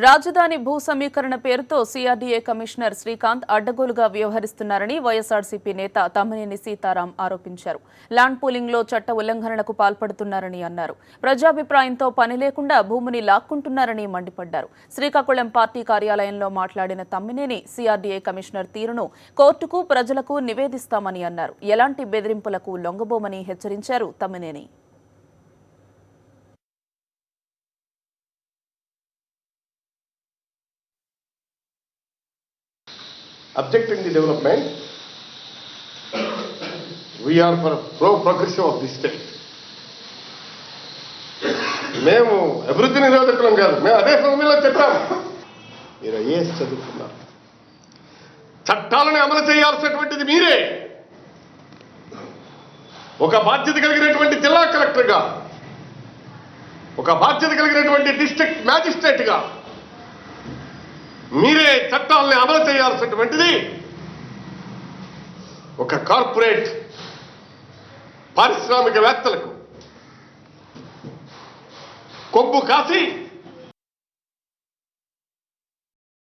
రాజధాని భూ సమీకరణ పేరుతో సిఆర్డీఏ కమిషనర్ శ్రీకాంత్ అడ్డగోలుగా వ్యవహరిస్తున్నారని వైఎస్ఆర్సీపీ నేత తమ్మినేని సీతారాం ఆరోపించారు. ల్యాండ్ పూలింగ్లో చట్ట ఉల్లంఘనలకు పాల్పడుతున్నారని అన్నారు. ప్రజాభిప్రాయంతో పని లేకుండా భూమిని లాక్కుంటున్నారని మండిపడ్డారు. శ్రీకాకుళం పార్టీ కార్యాలయంలో మాట్లాడిన తమ్మినేని సిఆర్డీఏ కమిషనర్ తీరును కోర్టుకు, ప్రజలకు నివేదిస్తామని అన్నారు. ఎలాంటి బెదిరింపులకు లొంగబోమని హెచ్చరించారు Tammineni. Objecting the development, we are for pro-progressive of the state. మేము అభివృద్ధి నిరోధకులం కాదు, మేము అదే సమయంలో చెప్పాము. మీరు ఐఏఎస్ చదువుకున్నారు, చట్టాలను అమలు చేయాల్సినటువంటిది మీరే. ఒక బాధ్యత కలిగినటువంటి జిల్లా కలెక్టర్గా, ఒక బాధ్యత కలిగినటువంటి డిస్ట్రిక్ట్ మ్యాజిస్ట్రేట్గా మీరే చట్టాలని అమలు చేయాల్సినటువంటిది ఒక కార్పొరేట్ పారిశ్రామికవేత్తలకు కొమ్ము కాసి